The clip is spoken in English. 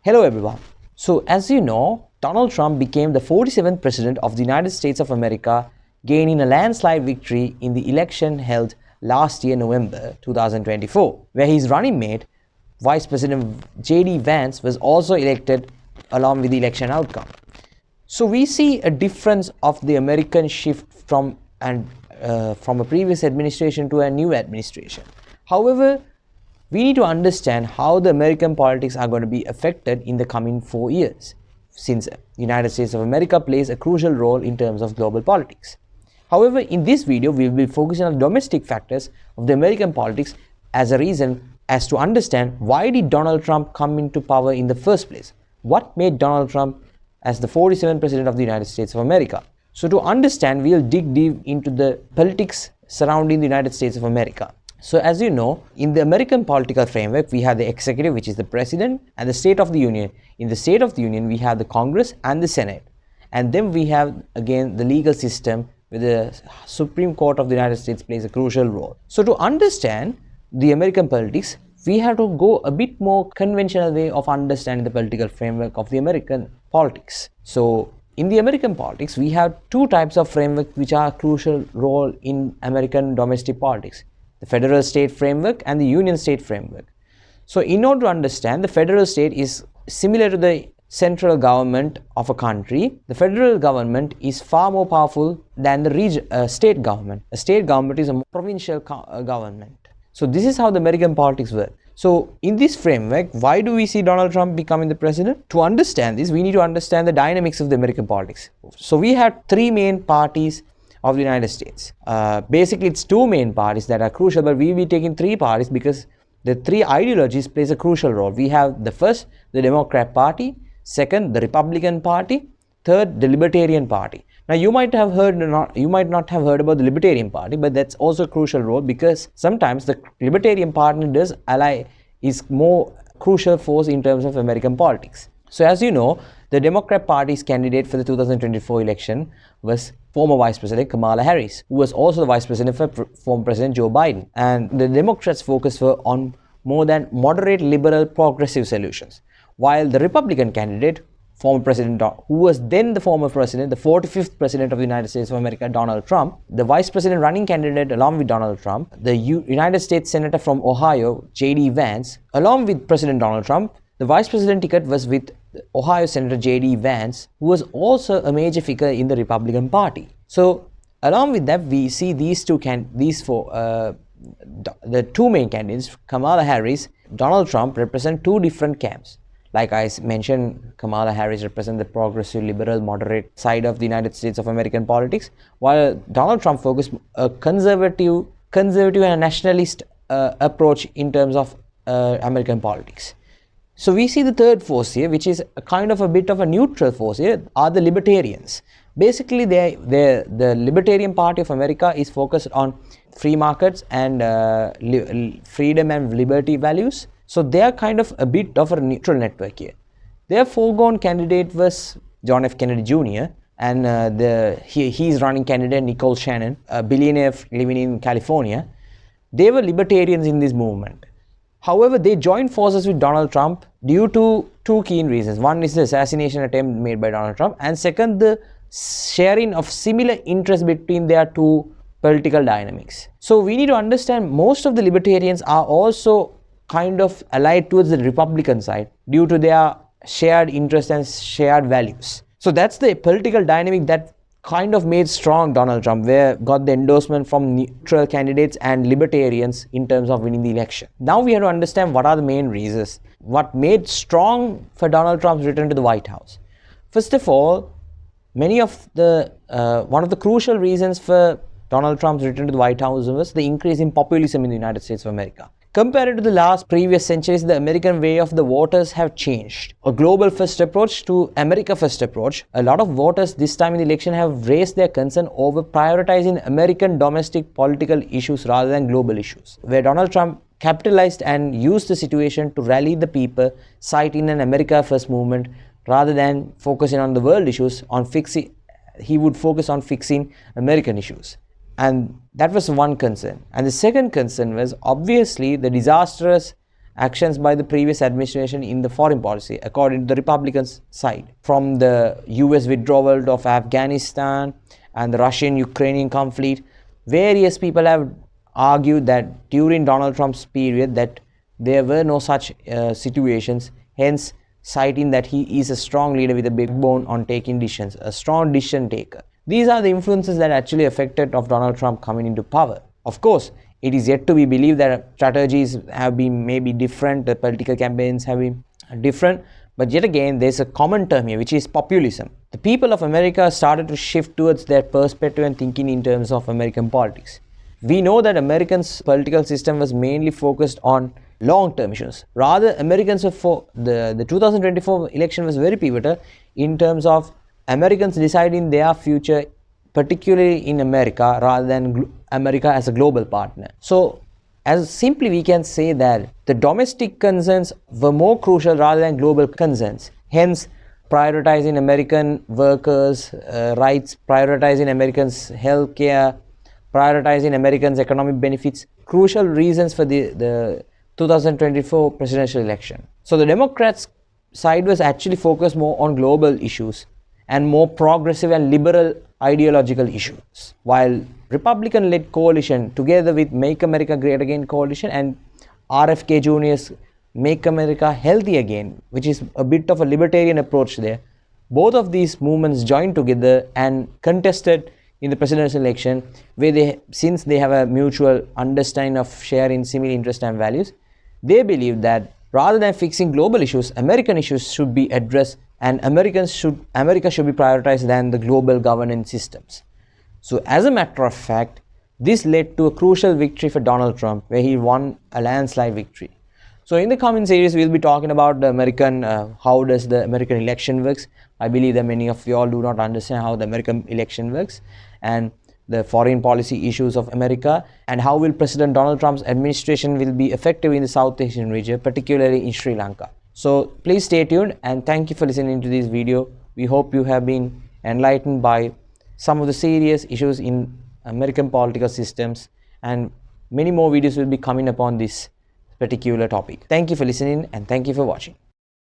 Hello everyone. So as you know, Donald Trump became the 47th President of the United States of America, gaining a landslide victory in the election held last year, November 2024, where his running mate, Vice President J.D. Vance, was also elected along with the election outcome. So we see a difference of the American shift from a previous administration to a new administration. However, we need to understand how the American politics are going to be affected in the coming 4 years, since the United States of America plays a crucial role in terms of global politics. However, in this video, we will be focusing on domestic factors of the American politics as a reason as to understand why did Donald Trump come into power in the first place? What made Donald Trump as the 47th President of the United States of America? So to understand, we'll dig deep into the politics surrounding the United States of America. So as you know, in the American political framework, we have the executive, which is the president, and the State of the Union. In the State of the Union, we have the Congress and the Senate. And then we have, again, the legal system, where the Supreme Court of the United States plays a crucial role. So to understand the American politics, we have to go a bit more conventional way of understanding the political framework of the American politics. So in the American politics, we have two types of framework which are a crucial role in American domestic politics: the federal state framework and the union state framework. So in order to understand, the federal state is similar to the central government of a country. The federal government is far more powerful than the state government. A state government is a provincial government. So this is how the American politics work. So in this framework, why do we see Donald Trump becoming the president? To understand this, we need to understand the dynamics of the American politics. So we have three main parties of the United States. Basically, it's two main parties that are crucial, but we will be taking three parties because the three ideologies plays a crucial role. We have the first, the Democrat Party; second, the Republican Party; third, the Libertarian Party. Now, you might not have heard about the Libertarian Party, but that's also a crucial role because sometimes the Libertarian Party is more crucial force in terms of American politics. So as you know, the Democrat Party's candidate for the 2024 election was former Vice President Kamala Harris, who was also the Vice President for former President Joe Biden. And the Democrats' focus were on more than moderate, liberal, progressive solutions, while the Republican candidate, former President, who was then the former President, the 45th President of the United States of America, Donald Trump, the Vice President running candidate along with Donald Trump, the United States Senator from Ohio, J.D. Vance, along with President Donald Trump, the Vice President ticket was with Ohio Senator J.D. Vance, who was also a major figure in the Republican Party. So, along with that, we see the two main candidates, Kamala Harris, Donald Trump, represent two different camps. Like I mentioned, Kamala Harris represents the progressive, liberal, moderate side of the United States of American politics, while Donald Trump focused a conservative and a nationalist approach in terms of American politics. So we see the third force here, which is a kind of a bit of a neutral force here, are the libertarians. Basically, the Libertarian Party of America is focused on free markets and freedom and liberty values. So they are kind of a bit of a neutral network here. Their foregone candidate was John F. Kennedy Jr. and his running candidate Nicole Shannon, a billionaire living in California. They were libertarians in this movement. However, they joined forces with Donald Trump due to two key reasons. One is the assassination attempt made by Donald Trump, and second, the sharing of similar interests between their two political dynamics. So we need to understand most of the libertarians are also kind of allied towards the Republican side due to their shared interests and shared values. So that's the political dynamic that kind of made strong Donald Trump, where got the endorsement from neutral candidates and libertarians in terms of winning the election. Now we have to understand what are the main reasons, what made strong for Donald Trump's return to the White House. First of all, one of the crucial reasons for Donald Trump's return to the White House was the increase in populism in the United States of America. Compared to the previous centuries, the American way of the voters have changed. A global first approach to America first approach. A lot of voters this time in the election have raised their concern over prioritizing American domestic political issues rather than global issues, where Donald Trump capitalized and used the situation to rally the people, citing an America first movement rather than focusing on the world issues. He would focus on fixing American issues. And that was one concern. And the second concern was obviously the disastrous actions by the previous administration in the foreign policy, according to the Republicans' side. From the US withdrawal of Afghanistan and the Russian-Ukrainian conflict, various people have argued that during Donald Trump's period that there were no such situations, hence citing that he is a strong leader with a backbone on taking decisions, a strong decision taker. These are the influences that actually affected of Donald Trump coming into power. Of course, it is yet to be believed that strategies have been maybe different, the political campaigns have been different, but yet again there's a common term here, which is populism. The people of America started to shift towards their perspective and thinking in terms of American politics. We know that Americans' political system was mainly focused on long-term issues. Rather, Americans were for the 2024 election was very pivotal in terms of Americans deciding their future, particularly in America, rather than America as a global partner. So, as simply we can say that the domestic concerns were more crucial rather than global concerns. Hence, prioritizing American workers' rights, prioritizing Americans' health care, prioritizing Americans' economic benefits, crucial reasons for the 2024 presidential election. So the Democrats' side was actually focused more on global issues and more progressive and liberal ideological issues, while Republican-led coalition together with Make America Great Again coalition and RFK Jr.'s Make America Healthy Again, which is a bit of a libertarian approach there, both of these movements joined together and contested in the presidential election, where since they have a mutual understanding of sharing similar interests and values, they believe that rather than fixing global issues, American issues should be addressed and America should be prioritized than the global governance systems. So as a matter of fact, this led to a crucial victory for Donald Trump, where he won a landslide victory. So in the coming series, we'll be talking about the how does the American election works. I believe that many of you all do not understand how the American election works, and the foreign policy issues of America, and how will President Donald Trump's administration will be effective in the South Asian region, particularly in Sri Lanka. So please stay tuned, and thank you for listening to this video. We hope you have been enlightened by some of the serious issues in American political systems, and many more videos will be coming upon this particular topic. Thank you for listening, and thank you for watching.